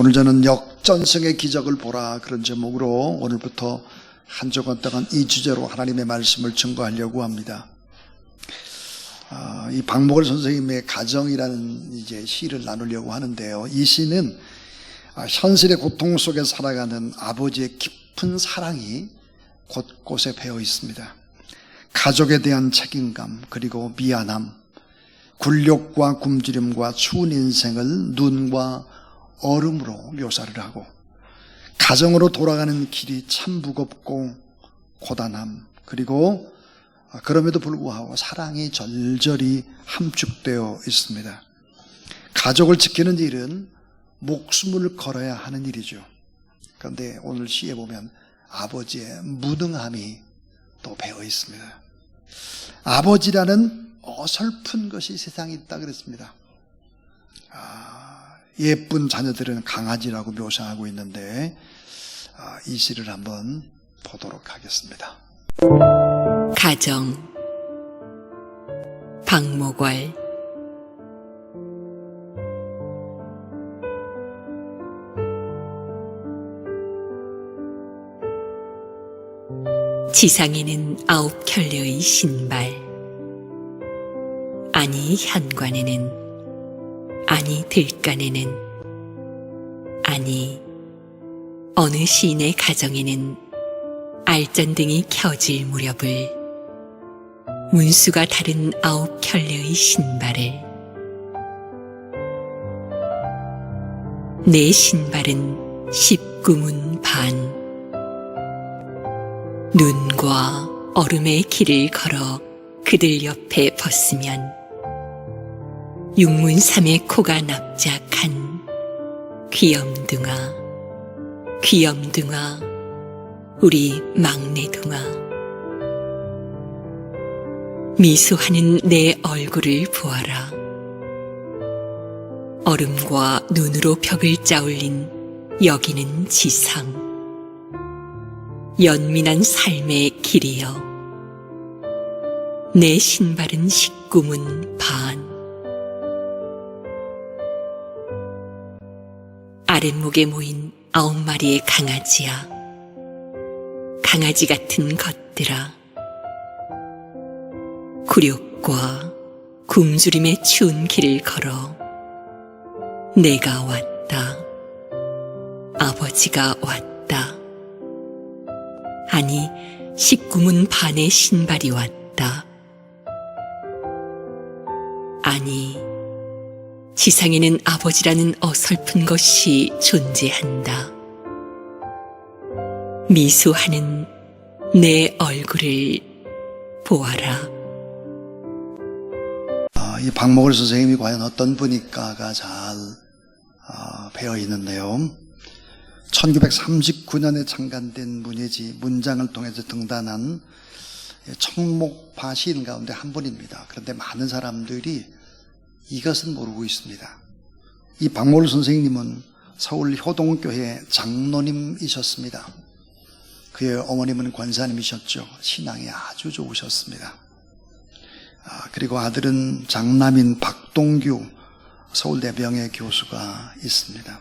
오늘 저는 역전승의 기적을 보라, 그런 제목으로 오늘부터 한 주간 동안 이 주제로 하나님의 말씀을 증거하려고 합니다. 이 박목월 선생님의 가정이라는 이제 시를 나누려고 하는데요. 이 시는 현실의 고통 속에 살아가는 아버지의 깊은 사랑이 곳곳에 배어 있습니다. 가족에 대한 책임감, 그리고 미안함, 굴욕과 굶주림과 추운 인생을 눈과 얼음으로 묘사를 하고, 가정으로 돌아가는 길이 참 무겁고 고단함, 그리고 그럼에도 불구하고 사랑이 절절히 함축되어 있습니다. 가족을 지키는 일은 목숨을 걸어야 하는 일이죠. 그런데 오늘 시에 보면 아버지의 무능함이 또 배어 있습니다. 아버지라는 어설픈 것이 세상에 있다 그랬습니다. 예쁜 자녀들은 강아지라고 묘사하고 있는데 이 시를 한번 보도록 하겠습니다. 가정, 박목월. 지상에는 9켤레의 신발, 아니 현관에는, 아니 들간에는, 아니 어느 시인의 가정에는 알전등이 켜질 무렵을 문수가 다른 9켤레의 신발을, 내 신발은 19문 반, 눈과 얼음의 길을 걸어 그들 옆에 벗으면 육문삼의 코가 납작한 귀염둥아, 귀염둥아, 우리 막내둥아. 미소하는 내 얼굴을 보아라. 얼음과 눈으로 벽을 짜올린 여기는 지상, 연민한 삶의 길이여. 내 신발은 19문 반. 아랫목에 모인 9마리의 강아지야, 강아지 같은 것들아. 굴욕과 굶주림의 추운 길을 걸어 내가 왔다. 아버지가 왔다. 아니 19문 반의 신발이 왔다. 아니 지상에는 아버지라는 어설픈 것이 존재한다. 미소하는 내 얼굴을 보아라. 이 박목월 선생님이 과연 어떤 분일까가 잘 배어 있는데요. 1939년에 창간된 문예지 문장을 통해서 등단한 청목파 시인 가운데 한 분입니다. 그런데 많은 사람들이 이것은 모르고 있습니다. 이 박목월 선생님은 서울 효동교회 장로님이셨습니다. 그의 어머님은 권사님이셨죠. 신앙이 아주 좋으셨습니다. 그리고 아들은 장남인 박동규 서울대 명예교수가 있습니다.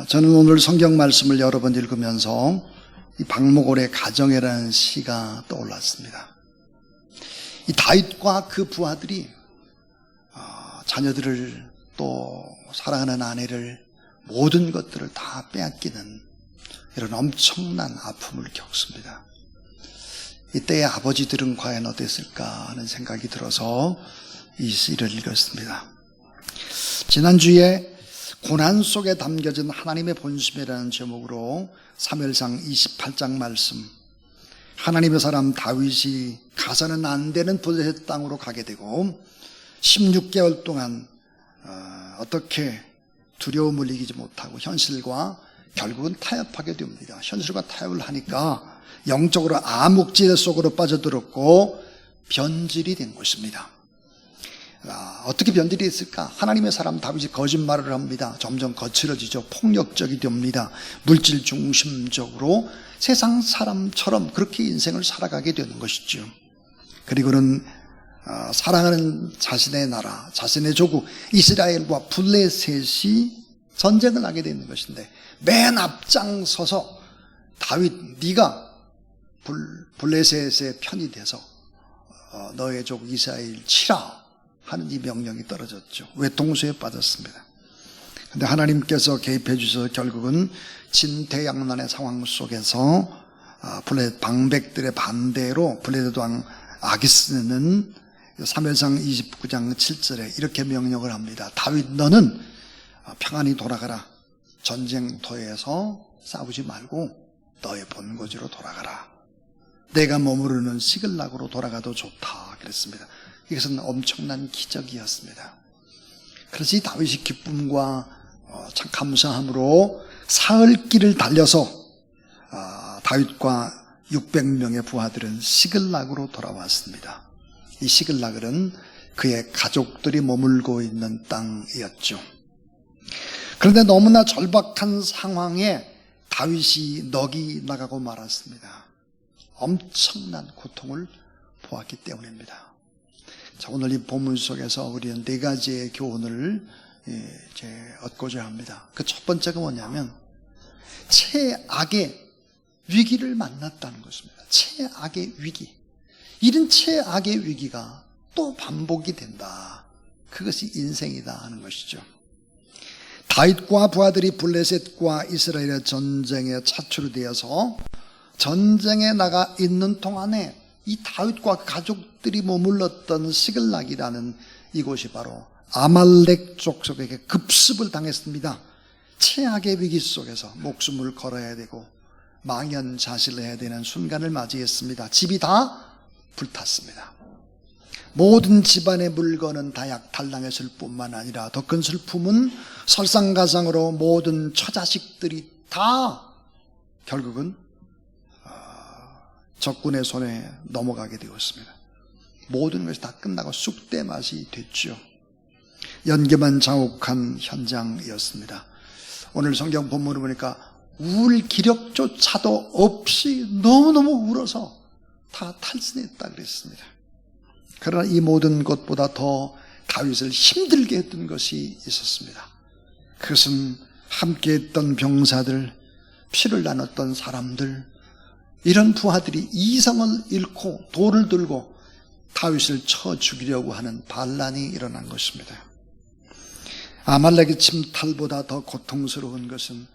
저는 오늘 성경 말씀을 여러 번 읽으면서 이 박목월의 가정이라는 시가 떠올랐습니다. 이 다윗과 그 부하들이 자녀들을, 또 사랑하는 아내를, 모든 것들을 다 빼앗기는 이런 엄청난 아픔을 겪습니다. 이때의 아버지들은 과연 어땠을까 하는 생각이 들어서 이 시를 읽었습니다. 지난주에 고난 속에 담겨진 하나님의 본심이라는 제목으로 사무엘상 28장 말씀, 하나님의 사람 다윗이 가서는 안 되는 블레셋 땅으로 가게 되고 16개월 동안 어떻게 두려움을 이기지 못하고 현실과 결국은 타협하게 됩니다. 현실과 타협을 하니까 영적으로 암흑지대 속으로 빠져들었고 변질이 된 것입니다. 어떻게 변질이 됐을까? 하나님의 사람 다윗이 거짓말을 합니다. 점점 거칠어지죠. 폭력적이 됩니다. 물질 중심적으로 세상 사람처럼 그렇게 인생을 살아가게 되는 것이죠. 그리고는 사랑하는 자신의 나라, 자신의 조국 이스라엘과 블레셋이 전쟁을 하게 되는 것인데 맨 앞장서서 다윗 네가 블레셋의 편이 돼서 너의 족 이스라엘 치라 하는 이 명령이 떨어졌죠. 외통수에 빠졌습니다. 그런데 하나님께서 개입해 주셔서 결국은 진퇴양난의 상황 속에서 블레셋 방백들의 반대로 블레셋 왕 아기스는 사무엘상 29장 7절에 이렇게 명령을 합니다. 다윗 너는 평안히 돌아가라. 전쟁터에서 싸우지 말고 너의 본거지로 돌아가라. 내가 머무르는 시글락으로 돌아가도 좋다 그랬습니다. 이것은 엄청난 기적이었습니다. 그래서 이 다윗이 기쁨과 참 감사함으로 사흘길을 달려서 다윗과 600명의 부하들은 시글락으로 돌아왔습니다. 이 시글락은 그의 가족들이 머물고 있는 땅이었죠. 그런데 너무나 절박한 상황에 다윗이 넋이 나가고 말았습니다. 엄청난 고통을 보았기 때문입니다. 자, 오늘 이 본문 속에서 우리는 네 가지의 교훈을 이제 얻고자 합니다. 그 첫 번째가 뭐냐면 최악의 위기를 만났다는 것입니다. 최악의 위기. 이런 최악의 위기가 또 반복이 된다. 그것이 인생이다 하는 것이죠. 다윗과 부하들이 블레셋과 이스라엘의 전쟁에 차출되어서 전쟁에 나가 있는 동안에 이 다윗과 가족들이 머물렀던 시글락이라는 이곳이 바로 아말렉 족속에게 급습을 당했습니다. 최악의 위기 속에서 목숨을 걸어야 되고 망연자실을 해야 되는 순간을 맞이했습니다. 집이 다 불탔습니다. 모든 집안의 물건은 다약탈랑했을 뿐만 아니라 더 큰 슬픔은 설상가상으로 모든 처자식들이 다 결국은 적군의 손에 넘어가게 되었습니다. 모든 것이 다 끝나고 쑥대맛이 됐죠. 연기만 자욱한 현장이었습니다. 오늘 성경 본문을 보니까 울 기력조차도 없이 너무너무 울어서 다 탈선했다 그랬습니다. 그러나 이 모든 것보다 더 다윗을 힘들게 했던 것이 있었습니다. 그것은 함께했던 병사들, 피를 나눴던 사람들, 이런 부하들이 이성을 잃고 돌을 들고 다윗을 쳐 죽이려고 하는 반란이 일어난 것입니다. 아말렉의 침탈보다 더 고통스러운 것은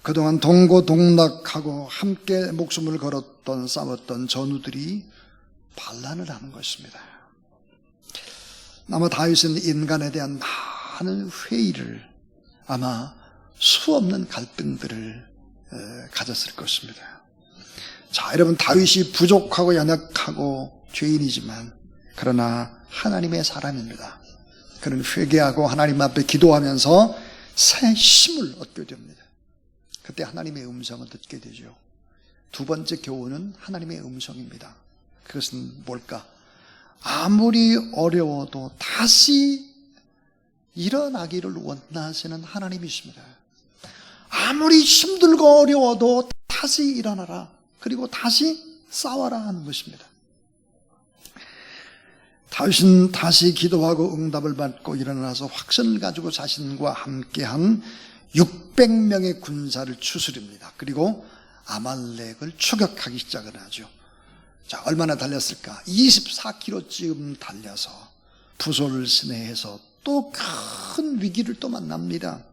그동안 동고동락하고 함께 목숨을 걸었던 싸웠던 전우들이 반란을 하는 것입니다. 아마 다윗은 인간에 대한 많은 회의를, 아마 수없는 갈등들을 가졌을 것입니다. 자, 여러분, 다윗이 부족하고 연약하고 죄인이지만 그러나 하나님의 사람입니다. 그는 회개하고 하나님 앞에 기도하면서 새 힘을 얻게 됩니다. 그때 하나님의 음성을 듣게 되죠. 두 번째 교훈은 하나님의 음성입니다. 그것은 뭘까? 아무리 어려워도 다시 일어나기를 원하시는 하나님이십니다. 아무리 힘들고 어려워도 다시 일어나라. 그리고 다시 싸워라 하는 것입니다. 다윗은 다시 기도하고 응답을 받고 일어나서 확신을 가지고 자신과 함께한 600명의 군사를 추스립니다. 그리고 아말렉을 추격하기 시작을 하죠. 자, 얼마나 달렸을까? 24km쯤 달려서 부소를 시내해서 또 큰 위기를 또 만납니다.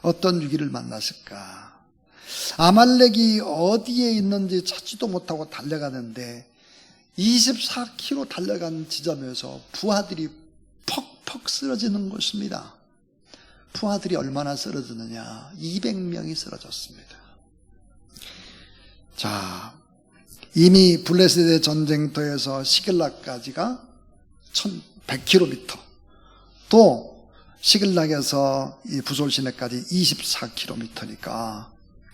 어떤 위기를 만났을까? 아말렉이 어디에 있는지 찾지도 못하고 달려가는데 24km 달려간 지점에서 부하들이 퍽퍽 쓰러지는 것입니다. 부하들이 얼마나 쓰러지느냐? 200명이 쓰러졌습니다. 자, 이미 블레셋의 전쟁터에서 시글락까지가 1100km, 또 시글락에서 이 부솔 시내까지 24km니까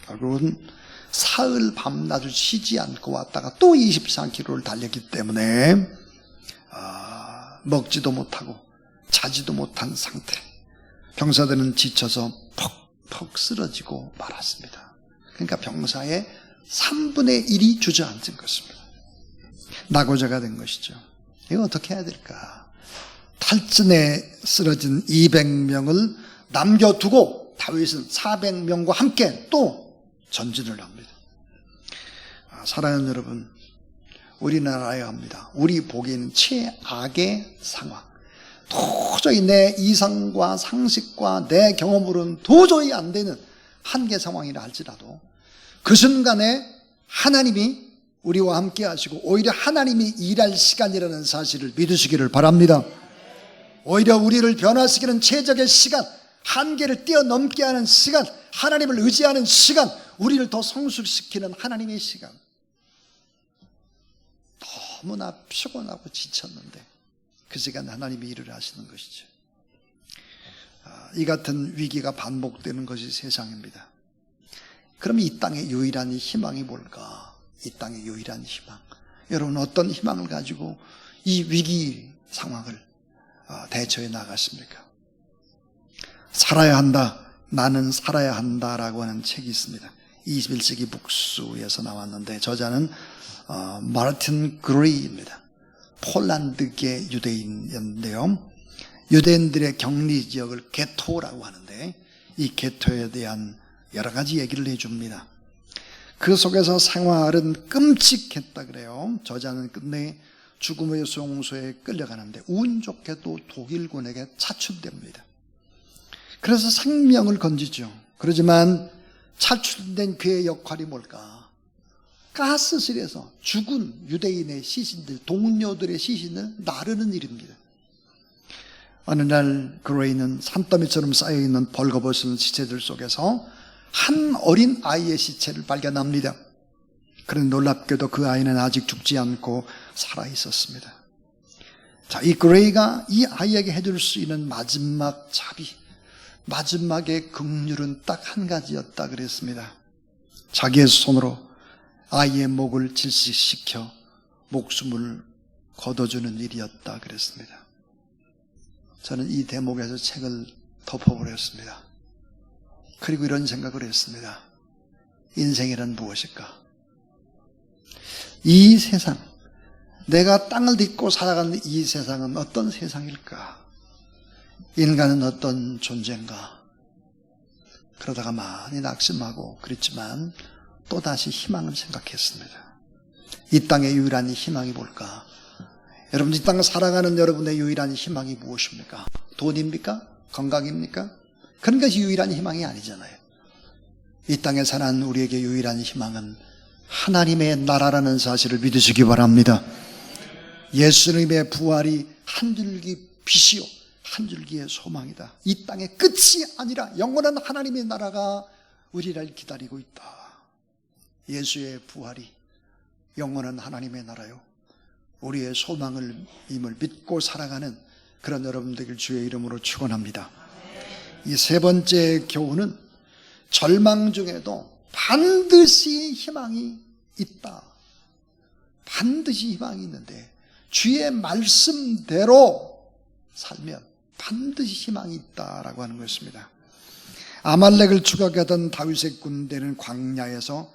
결국은 사흘 밤낮을 쉬지 않고 왔다가 또 24km를 달렸기 때문에 먹지도 못하고 자지도 못한 상태, 병사들은 지쳐서 퍽퍽 쓰러지고 말았습니다. 그러니까 병사의 3분의 1이 주저앉은 것입니다. 낙오자가 된 것이죠. 이거 어떻게 해야 될까? 탈진에 쓰러진 200명을 남겨두고 다윗은 400명과 함께 또 전진을 합니다. 사랑하는 여러분, 우리나라에 합니다. 우리 보기에는 최악의 상황. 도저히 내 이성과 상식과 내 경험으로는 도저히 안 되는 한계 상황이라 할지라도 그 순간에 하나님이 우리와 함께 하시고 오히려 하나님이 일할 시간이라는 사실을 믿으시기를 바랍니다. 오히려 우리를 변화시키는 최적의 시간, 한계를 뛰어넘게 하는 시간, 하나님을 의지하는 시간, 우리를 더 성숙시키는 하나님의 시간. 너무나 피곤하고 지쳤는데 그 시간 하나님이 일을 하시는 것이죠. 이 같은 위기가 반복되는 것이 세상입니다. 그럼 이 땅의 유일한 희망이 뭘까? 이 땅의 유일한 희망. 여러분 어떤 희망을 가지고 이 위기 상황을 대처해 나갔습니까? 살아야 한다, 나는 살아야 한다라고 하는 책이 있습니다. 21세기 북수에서 나왔는데 저자는 마르틴 그레이입니다. 폴란드계 유대인인데요, 유대인들의 격리 지역을 게토라고 하는데 이 게토에 대한 여러 가지 얘기를 해줍니다. 그 속에서 생활은 끔찍했다 그래요. 저자는 끝내 죽음의 수용소에 끌려가는데 운 좋게도 독일군에게 차출됩니다. 그래서 생명을 건지죠. 그러지만 차출된 그의 역할이 뭘까? 가스실에서 죽은 유대인의 시신들, 동료들의 시신을 나르는 일입니다. 어느 날 그레이는 산더미처럼 쌓여있는 벌거벗은 시체들 속에서 한 어린 아이의 시체를 발견합니다. 그런데 놀랍게도 그 아이는 아직 죽지 않고 살아있었습니다. 자, 이 그레이가 이 아이에게 해줄 수 있는 마지막 자비, 마지막의 긍휼은 딱 한 가지였다 그랬습니다. 자기의 손으로 아이의 목을 질식시켜 목숨을 거둬주는 일이었다 그랬습니다. 저는 이 대목에서 책을 덮어버렸습니다. 그리고 이런 생각을 했습니다. 인생이란 무엇일까? 이 세상, 내가 땅을 딛고 살아가는 이 세상은 어떤 세상일까? 인간은 어떤 존재인가? 그러다가 많이 낙심하고 그랬지만 또다시 희망을 생각했습니다. 이 땅의 유일한 희망이 뭘까? 여러분, 이 땅을 살아가는 여러분의 유일한 희망이 무엇입니까? 돈입니까? 건강입니까? 그런 것이 유일한 희망이 아니잖아요. 이 땅에 사는 우리에게 유일한 희망은 하나님의 나라라는 사실을 믿으시기 바랍니다. 예수님의 부활이 한 줄기 빛이요 한 줄기의 소망이다. 이 땅의 끝이 아니라 영원한 하나님의 나라가 우리를 기다리고 있다. 예수의 부활이 영원한 하나님의 나라요, 우리의 소망을 임을 믿고 살아가는 그런 여러분들 주의 이름으로 축원합니다. 이 세 번째 교훈은 절망 중에도 반드시 희망이 있다. 반드시 희망이 있는데 주의 말씀대로 살면 반드시 희망이 있다라고 하는 것입니다. 아말렉을 추격하던 다윗의 군대는 광야에서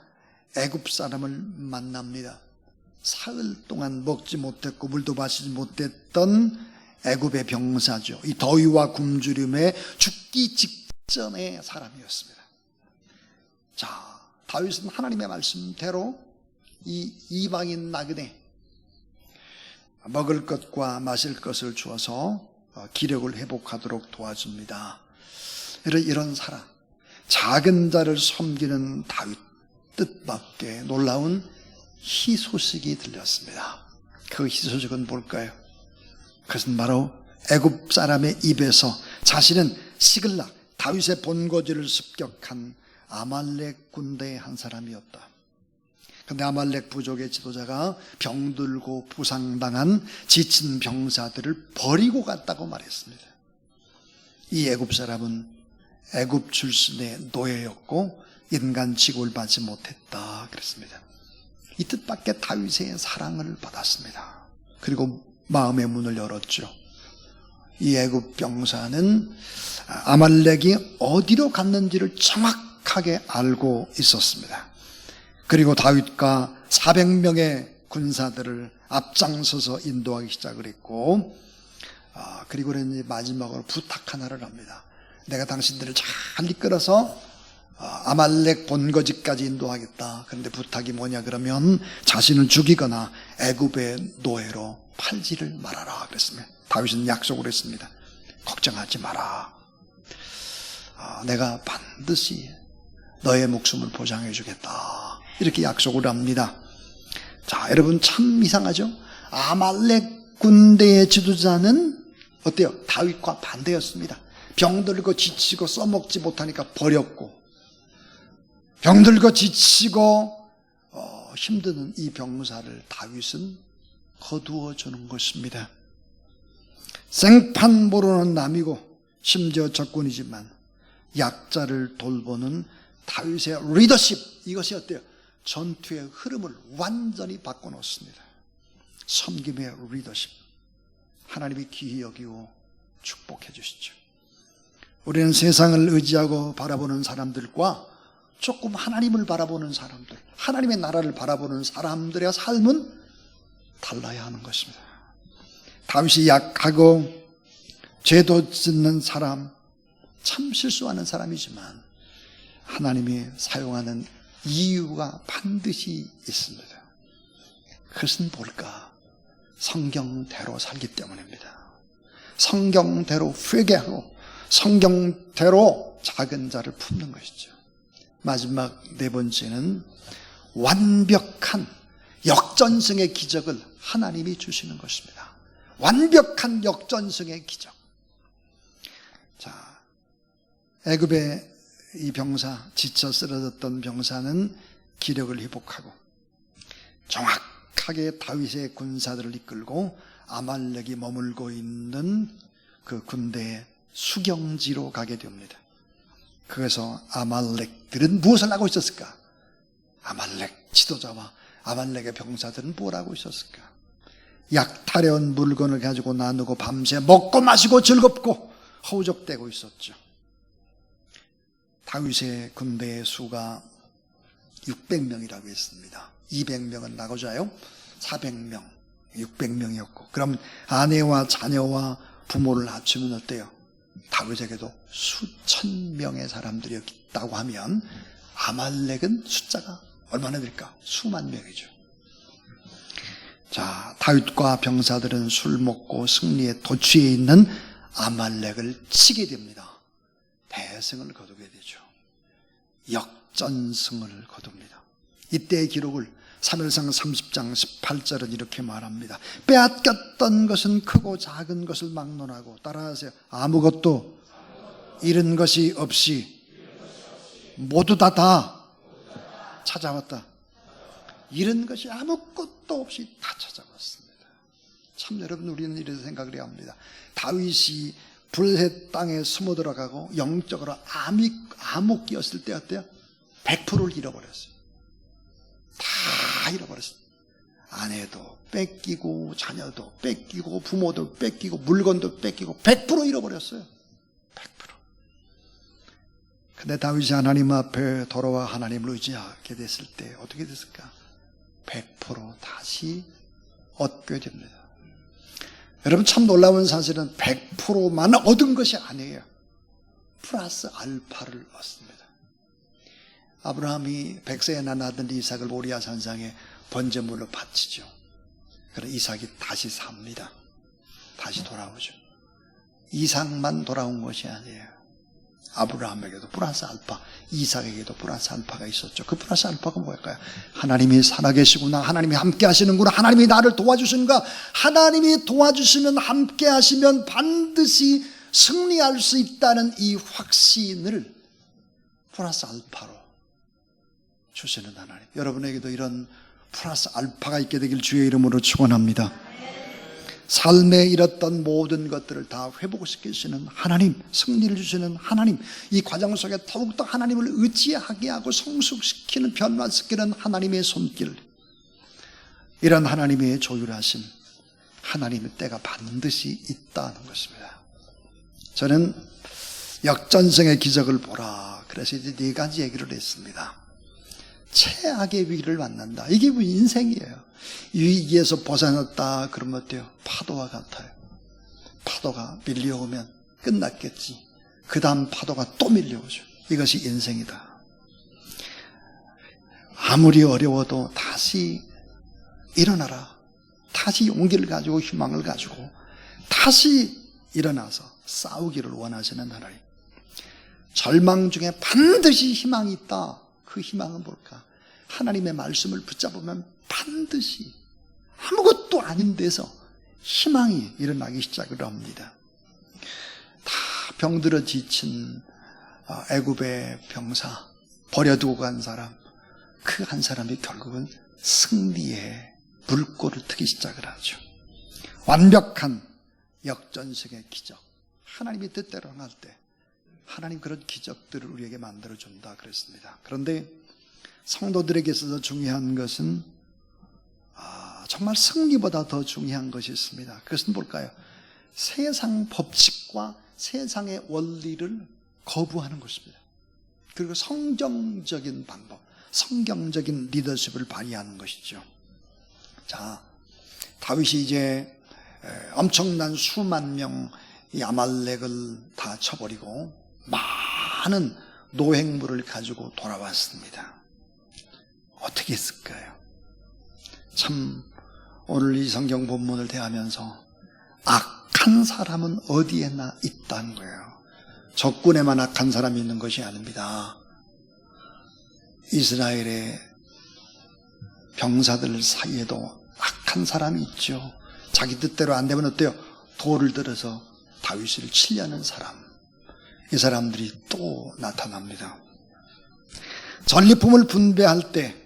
애굽 사람을 만납니다. 사흘 동안 먹지 못했고 물도 마시지 못했던 애굽의 병사죠. 이 더위와 굶주림에 죽기 직전의 사람이었습니다. 자, 다윗은 하나님의 말씀대로 이 이방인 나그네 먹을 것과 마실 것을 주어서 기력을 회복하도록 도와줍니다. 이런 사람, 작은 자를 섬기는 다윗 뜻밖의 놀라운 희소식이 들렸습니다. 그 희소식은 뭘까요? 그것은 바로 애굽 사람의 입에서 자신은 시글락, 다윗의 본거지를 습격한 아말렉 군대의 한 사람이었다. 그런데 아말렉 부족의 지도자가 병들고 부상당한 지친 병사들을 버리고 갔다고 말했습니다. 이 애굽 사람은 애굽 출신의 노예였고 인간 취급을 받지 못했다 그랬습니다. 이 뜻밖의 다윗의 사랑을 받았습니다. 그리고 마음의 문을 열었죠. 이 애굽 병사는 아말렉이 어디로 갔는지를 정확하게 알고 있었습니다. 그리고 다윗과 400명의 군사들을 앞장서서 인도하기 시작을 했고, 그리고 마지막으로 부탁 하나를 합니다. 내가 당신들을 잘 이끌어서 아말렉 본거지까지 인도하겠다. 그런데 부탁이 뭐냐 그러면 자신을 죽이거나 애굽의 노예로 팔지를 말아라 그랬으면 다윗은 약속을 했습니다. 걱정하지 마라. 내가 반드시 너의 목숨을 보장해 주겠다. 이렇게 약속을 합니다. 자, 여러분 참 이상하죠? 아말렉 군대의 지도자는 어때요? 다윗과 반대였습니다. 병들고 지치고 써먹지 못하니까 버렸고, 병들고 지치고 힘드는 이 병사를 다윗은 거두어 주는 것입니다. 생판 모르는 남이고 심지어 적군이지만 약자를 돌보는 다윗의 리더십, 이것이 어때요? 전투의 흐름을 완전히 바꿔놓습니다. 섬김의 리더십, 하나님이 귀히 여기고 축복해 주시죠. 우리는 세상을 의지하고 바라보는 사람들과 조금 하나님을 바라보는 사람들, 하나님의 나라를 바라보는 사람들의 삶은 달라야 하는 것입니다. 다윗이 약하고 죄도 짓는 사람, 참 실수하는 사람이지만 하나님이 사용하는 이유가 반드시 있습니다. 그것은 뭘까? 성경대로 살기 때문입니다. 성경대로 회개하고 성경대로 작은 자를 품는 것이죠. 마지막 네 번째는 완벽한 역전승의 기적을 하나님이 주시는 것입니다. 완벽한 역전승의 기적. 자, 애굽의 이 병사, 지쳐 쓰러졌던 병사는 기력을 회복하고 정확하게 다윗의 군사들을 이끌고 아말렉이 머물고 있는 그 군대의 수경지로 가게 됩니다. 그래서 아말렉들은 무엇을 하고 있었을까? 아말렉 지도자와 아말렉의 병사들은 뭘 하고 있었을까? 약탈해온 물건을 가지고 나누고 밤새 먹고 마시고 즐겁고 허우적대고 있었죠. 다윗의 군대의 수가 600명이라고 했습니다. 200명은 나고자요, 400명, 600명이었고, 그럼 아내와 자녀와 부모를 합치면 어때요? 다윗에게도 수천 명의 사람들이 있다고 하면 아말렉은 숫자가 얼마나 될까? 수만 명이죠. 자, 다윗과 병사들은 술 먹고 승리에 도취해 있는 아말렉을 치게 됩니다. 대승을 거두게 되죠. 역전승을 거둡니다. 이때의 기록을 사무엘상 30장 18절은 이렇게 말합니다. 빼앗겼던 것은 크고 작은 것을 막론하고, 따라하세요, 아무것도 잃은 것이 없이 모두 다 찾아왔다. 잃은 것이 아무것도 없이 다 찾아왔습니다. 참 여러분, 우리는 이런 생각을 해야 합니다. 다윗이 블레셋 땅에 숨어 들어가고 영적으로 암흑 끼었을 때 어때요? 100%를 잃어버렸어요. 다 잃어버렸어요. 아내도 뺏기고 자녀도 뺏기고 부모도 뺏기고 물건도 뺏기고 100% 잃어버렸어요. 100%. 근데 다윗이 하나님 앞에 돌아와 하나님을 의지하게 됐을 때 어떻게 됐을까? 100% 다시 얻게 됩니다. 여러분, 참 놀라운 사실은 100%만 얻은 것이 아니에요. 플러스 알파를 얻습니다. 아브라함이 100세에 난 아들 이삭을 모리아 산상에 번제물로 바치죠. 그래서 이삭이 다시 삽니다. 다시 돌아오죠. 이삭만 돌아온 것이 아니에요. 아브라함에게도 플러스 알파, 이삭에게도 플러스 알파가 있었죠. 그 플러스 알파가 뭘까요? 하나님이 살아계시구나, 하나님이 함께 하시는구나, 하나님이 나를 도와주시는가, 하나님이 도와주시면, 함께 하시면 반드시 승리할 수 있다는 이 확신을 플러스 알파로 주시는 하나님. 여러분에게도 이런 플러스 알파가 있게 되길 주의 이름으로 축원합니다. 삶에 잃었던 모든 것들을 다 회복시키시는 하나님, 승리를 주시는 하나님, 이 과정 속에 더욱더 하나님을 의지하게 하고 성숙시키는, 변화시키는 하나님의 손길, 이런 하나님의 조율하심, 하나님의 때가 반드시 있다는 것입니다. 저는 역전승의 기적을 보라, 그래서 이제 네 가지 얘기를 했습니다. 최악의 위기를 만난다. 이게 뭐 인생이에요. 이 위기에서 벗어났다 그러면 어때요? 파도와 같아요. 파도가 밀려오면 끝났겠지. 그 다음 파도가 또 밀려오죠. 이것이 인생이다. 아무리 어려워도 다시 일어나라. 다시 용기를 가지고 희망을 가지고 다시 일어나서 싸우기를 원하시는 하나님. 절망 중에 반드시 희망이 있다. 그 희망은 뭘까? 하나님의 말씀을 붙잡으면 반드시 아무것도 아닌 데서 희망이 일어나기 시작을 합니다. 다 병들어 지친 애굽의 병사, 버려두고 간 사람, 그 한 사람이 결국은 승리의 물꼬를 트기 시작을 하죠. 완벽한 역전승의 기적. 하나님이 뜻대로 할 때 하나님 그런 기적들을 우리에게 만들어준다 그랬습니다. 그런데 성도들에게 있어서 중요한 것은 정말 승리보다 더 중요한 것이 있습니다. 그것은 뭘까요? 세상 법칙과 세상의 원리를 거부하는 것입니다. 그리고 성경적인 방법, 성경적인 리더십을 발휘하는 것이죠. 자, 다윗이 이제 엄청난 수만 명이 아말렉을 다 쳐버리고 많은 노획물을 가지고 돌아왔습니다. 어떻게 했을까요? 참 오늘 이 성경 본문을 대하면서 악한 사람은 어디에나 있다는 거예요. 적군에만 악한 사람이 있는 것이 아닙니다. 이스라엘의 병사들 사이에도 악한 사람이 있죠. 자기 뜻대로 안 되면 어때요? 돌을 들어서 다윗을 치려는 사람. 이 사람들이 또 나타납니다. 전리품을 분배할 때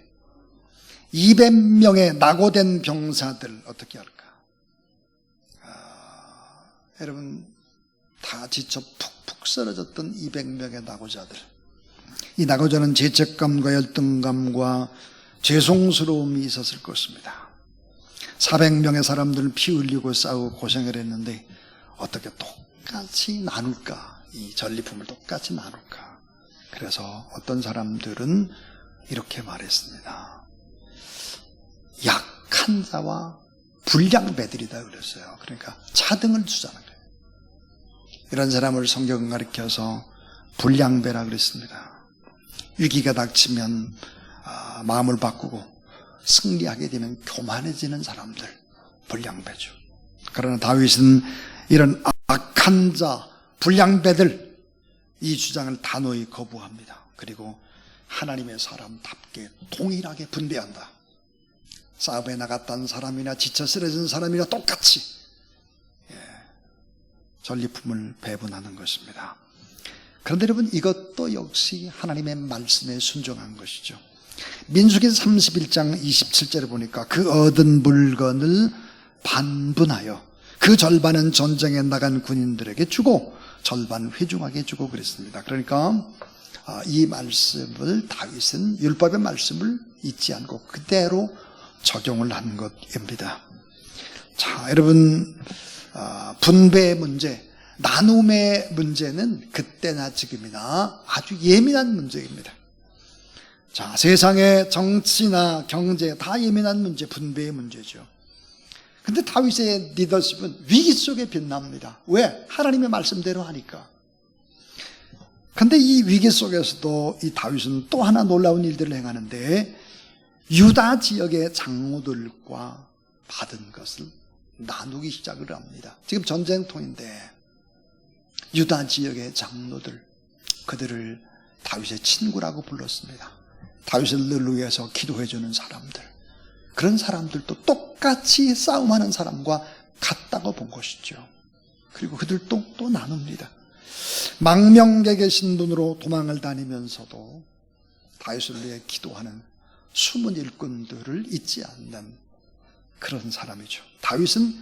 200명의 낙오된 병사들 어떻게 할까? 여러분 다 지쳐 푹푹 쓰러졌던 200명의 낙오자들. 이 낙오자는 죄책감과 열등감과 죄송스러움이 있었을 것입니다. 400명의 사람들은 피 흘리고 싸우고 고생을 했는데 어떻게 똑같이 나눌까? 이 전리품을 똑같이 나눌까? 그래서 어떤 사람들은 이렇게 말했습니다. 약한 자와 불량배들이다 그랬어요. 그러니까 차등을 주자는 거예요. 이런 사람을 성경은 가리켜서 불량배라 그랬습니다. 위기가 닥치면 마음을 바꾸고 승리하게 되면 교만해지는 사람들, 불량배죠. 그러나 다윗은 이런 악한 자, 불량배들 이 주장을 단호히 거부합니다. 그리고 하나님의 사람답게 동일하게 분배한다. 싸움에 나갔던 사람이나 지쳐 쓰러진 사람이나 똑같이 전리품을 배분하는 것입니다. 그런데 여러분 이것도 역시 하나님의 말씀에 순종한 것이죠. 민수기 31장 27절에 보니까 그 얻은 물건을 반분하여 그 절반은 전쟁에 나간 군인들에게 주고 절반 회중하게 주고 그랬습니다. 그러니까 이 말씀을 다윗은 율법의 말씀을 잊지 않고 그대로 적용을 한 것입니다. 자, 여러분 분배의 문제, 나눔의 문제는 그때나 지금이나 아주 예민한 문제입니다. 자, 세상의 정치나 경제 다 예민한 문제, 분배의 문제죠. 근데 다윗의 리더십은 위기 속에 빛납니다. 왜? 하나님의 말씀대로 하니까. 근데 이 위기 속에서도 이 다윗은 또 하나 놀라운 일들을 행하는데 유다 지역의 장로들과 받은 것을 나누기 시작을 합니다. 지금 전쟁통인데 유다 지역의 장로들, 그들을 다윗의 친구라고 불렀습니다. 다윗을 늘 위해서 기도해주는 사람들, 그런 사람들도 똑같이 싸움하는 사람과 같다고 본 것이죠. 그리고 그들도 또 나눕니다. 망명객의 신분으로 도망을 다니면서도 다윗을 위해 기도하는 숨은 일꾼들을 잊지 않는 그런 사람이죠. 다윗은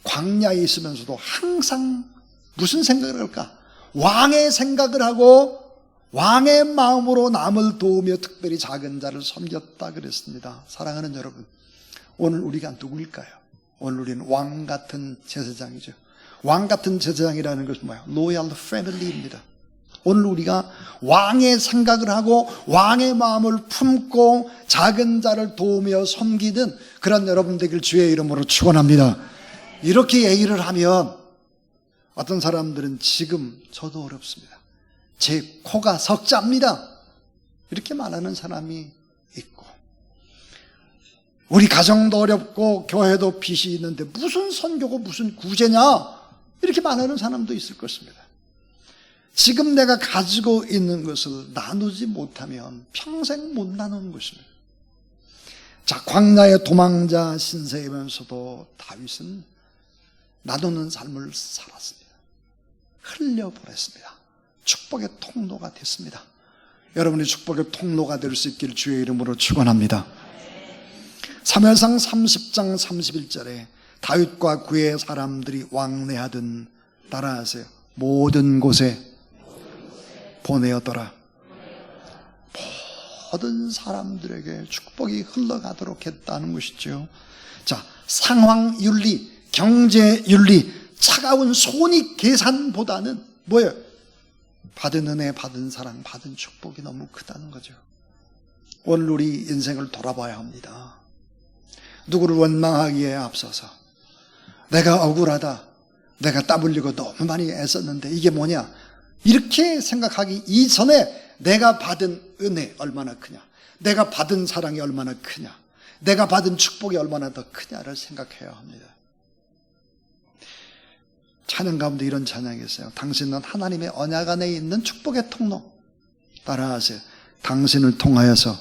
광야에 있으면서도 항상 무슨 생각을 할까? 왕의 생각을 하고 왕의 마음으로 남을 도우며 특별히 작은 자를 섬겼다 그랬습니다. 사랑하는 여러분, 오늘 우리가 누구일까요? 오늘 우리는 왕 같은 제사장이죠. 왕 같은 제사장이라는 것은 뭐예요? 로얄 패밀리입니다. 오늘 우리가 왕의 생각을 하고 왕의 마음을 품고 작은 자를 도우며 섬기는 그런 여러분 되길 주의 이름으로 축원합니다. 이렇게 얘기를 하면 어떤 사람들은 지금 저도 어렵습니다. 제 코가 석자입니다. 이렇게 말하는 사람이 있고, 우리 가정도 어렵고 교회도 빚이 있는데 무슨 선교고 무슨 구제냐, 이렇게 말하는 사람도 있을 것입니다. 지금 내가 가지고 있는 것을 나누지 못하면 평생 못 나누는 것입니다. 자, 광야의 도망자 신세이면서도 다윗은 나누는 삶을 살았습니다. 흘려보냈습니다. 축복의 통로가 됐습니다. 여러분이 축복의 통로가 될 수 있길 주의 이름으로 축원합니다. 사무엘상 30장 31절에 다윗과 그의 사람들이 왕래하던, 따라하세요, 모든 곳에 보내었더라. 모든 사람들에게 축복이 흘러가도록 했다는 것이죠. 자, 상황윤리, 경제윤리, 차가운 손익 계산보다는 뭐예요? 받은 은혜, 받은 사랑, 받은 축복이 너무 크다는 거죠. 오늘 우리 인생을 돌아봐야 합니다. 누구를 원망하기에 앞서서 내가 억울하다, 내가 땀 흘리고 너무 많이 애썼는데 이게 뭐냐, 이렇게 생각하기 이전에 내가 받은 은혜 얼마나 크냐, 내가 받은 사랑이 얼마나 크냐, 내가 받은 축복이 얼마나 더 크냐를 생각해야 합니다. 찬양 가운데 이런 찬양이 있어요. 당신은 하나님의 언약 안에 있는 축복의 통로. 따라하세요. 당신을 통하여서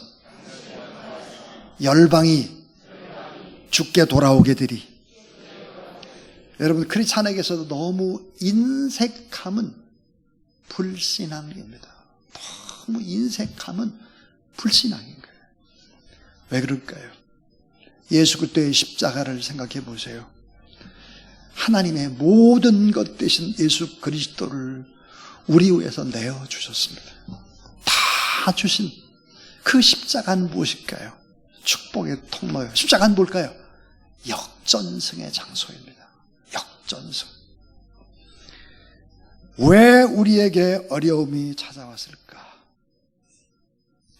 열방이 주께 돌아오게 되리. 여러분, 크리스찬에게서도 너무 인색함은 불신앙입니다. 너무 인색함은 불신앙인 거예요. 왜 그럴까요? 예수 그리스도의 십자가를 생각해 보세요. 하나님의 모든 것 대신 예수 그리스도를 우리 위해서 내어주셨습니다. 다 주신 그 십자가는 무엇일까요? 축복의 통로예요. 십자가는 뭘까요? 역전승의 장소입니다. 역전승. 왜 우리에게 어려움이 찾아왔을까?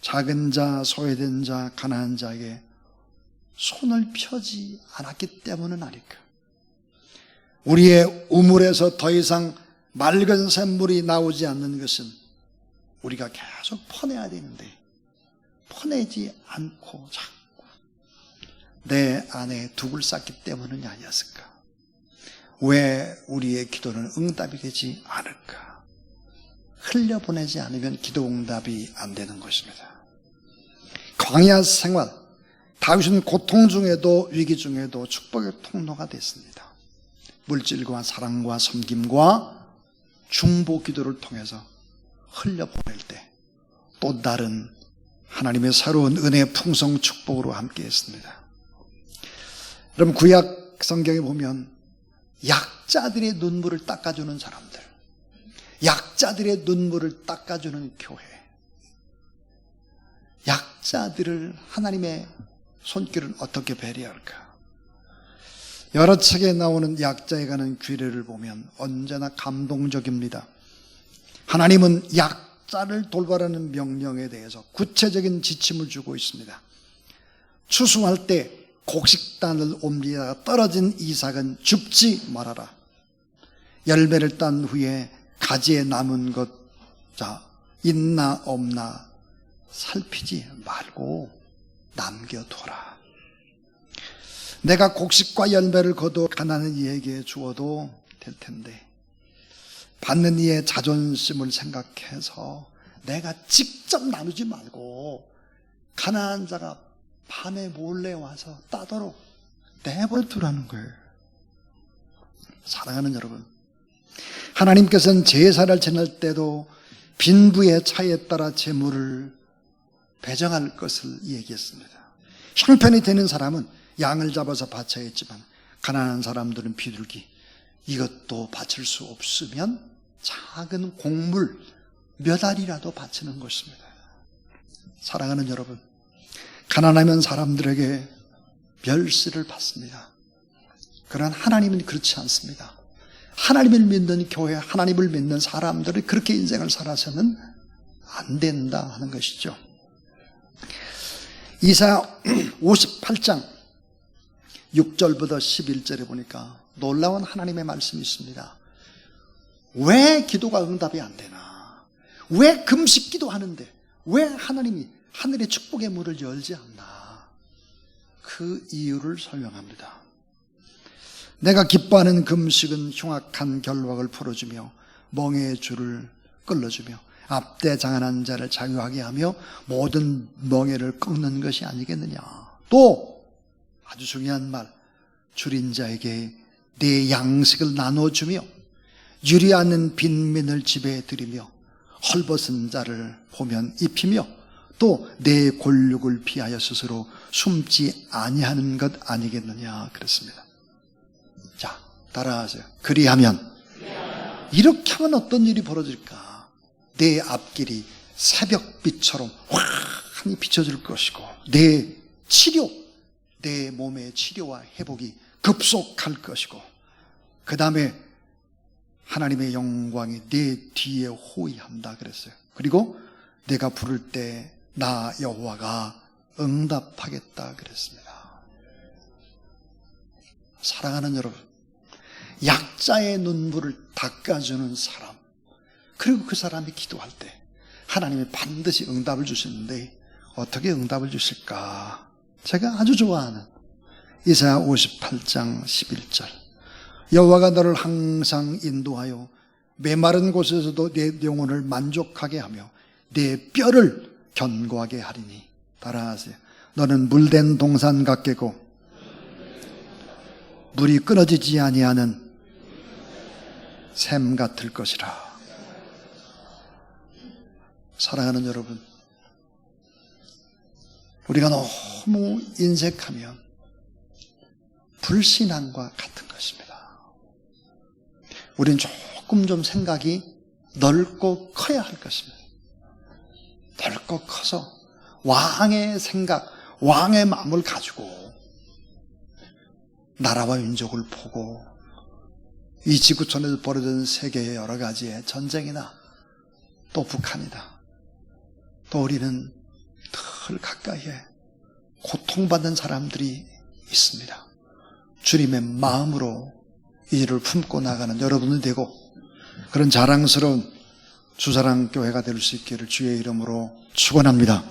작은 자, 소외된 자, 가난한 자에게 손을 펴지 않았기 때문은 아닐까? 우리의 우물에서 더 이상 맑은 샘물이 나오지 않는 것은 우리가 계속 퍼내야 되는데 퍼내지 않고 자꾸 내 안에 둑을 쌓기 때문은 아니었을까? 왜 우리의 기도는 응답이 되지 않을까? 흘려보내지 않으면 기도 응답이 안 되는 것입니다. 광야 생활, 다윗은 고통 중에도 위기 중에도 축복의 통로가 됐습니다. 물질과 사랑과 섬김과 중보 기도를 통해서 흘려보낼 때 또 다른 하나님의 새로운 은혜의 풍성 축복으로 함께 했습니다. 여러분, 구약 성경에 보면 약자들의 눈물을 닦아주는 사람들, 약자들의 눈물을 닦아주는 교회, 약자들을 하나님의 손길을 어떻게 배려할까? 여러 책에 나오는 약자에 관한 규례를 보면 언제나 감동적입니다. 하나님은 약자를 돌보라는 명령에 대해서 구체적인 지침을 주고 있습니다. 추수할 때 곡식단을 옮기다가 떨어진 이삭은 줍지 말아라. 열매를 딴 후에 가지에 남은 것, 자, 있나 없나 살피지 말고 남겨둬라. 내가 곡식과 열매를 거둬 가난한 이에게 주어도 될 텐데 받는 이의 자존심을 생각해서 내가 직접 나누지 말고 가난한 자가 밤에 몰래 와서 따도록 내버려두라는 거예요. 사랑하는 여러분, 하나님께서는 제사를 지낼 때도 빈부의 차이에 따라 제물을 배정할 것을 얘기했습니다. 형편이 되는 사람은 양을 잡아서 바쳐야 했지만 가난한 사람들은 비둘기, 이것도 바칠 수 없으면 작은 곡물 몇 알이라도 바치는 것입니다. 사랑하는 여러분, 가난하면 사람들에게 멸시를 받습니다. 그러나 하나님은 그렇지 않습니다. 하나님을 믿는 교회, 하나님을 믿는 사람들이 그렇게 인생을 살아서는 안 된다 하는 것이죠. 이사야 58장 6절부터 11절에 보니까 놀라운 하나님의 말씀이 있습니다. 왜 기도가 응답이 안 되나? 왜 금식 기도하는데 왜 하나님이 하늘의 축복의 문을 열지 않나? 그 이유를 설명합니다. 내가 기뻐하는 금식은 흉악한 결박을 풀어주며 멍에의 줄을 끌어주며 압대장한한 자를 자유하게 하며 모든 멍에를 꺾는 것이 아니겠느냐. 또 아주 중요한 말, 줄인 자에게 내 양식을 나눠주며 유리하는 빈민을 집에 들이며 헐벗은 자를 보면 입히며 또 내 골육을 피하여 스스로 숨지 아니하는 것 아니겠느냐 그랬습니다. 자, 따라하세요. 그리하면 이렇게 하면 어떤 일이 벌어질까? 내 앞길이 새벽빛처럼 환히 비춰질 것이고 내 치료, 내 몸의 치료와 회복이 급속할 것이고 그 다음에 하나님의 영광이 내 뒤에 호위한다 그랬어요. 그리고 내가 부를 때 나 여호와가 응답하겠다 그랬습니다. 사랑하는 여러분, 약자의 눈물을 닦아주는 사람, 그리고 그 사람이 기도할 때 하나님이 반드시 응답을 주시는데 어떻게 응답을 주실까? 제가 아주 좋아하는 이사야 58장 11절, 여호와가 너를 항상 인도하여 메마른 곳에서도 내 영혼을 만족하게 하며 내 뼈를 견고하게 하리니. 따라하세요. 너는 물된 동산 같겠고 물이 끊어지지 아니하는 샘 같을 것이라. 사랑하는 여러분, 우리가 너무 인색하면 불신앙과 같은 것입니다. 우리는 조금 좀 생각이 넓고 커야 할 것입니다. 넓고 커서 왕의 생각, 왕의 마음을 가지고 나라와 민족을 보고 이 지구촌에서 벌어지는 세계의 여러 가지의 전쟁이나 또 북한이다, 또 우리는 늘 가까이에 고통받는 사람들이 있습니다. 주님의 마음으로 이 일을 품고 나가는 여러분이 되고 그런 자랑스러운 주사랑교회가 될 수 있기를 주의 이름으로 축원합니다.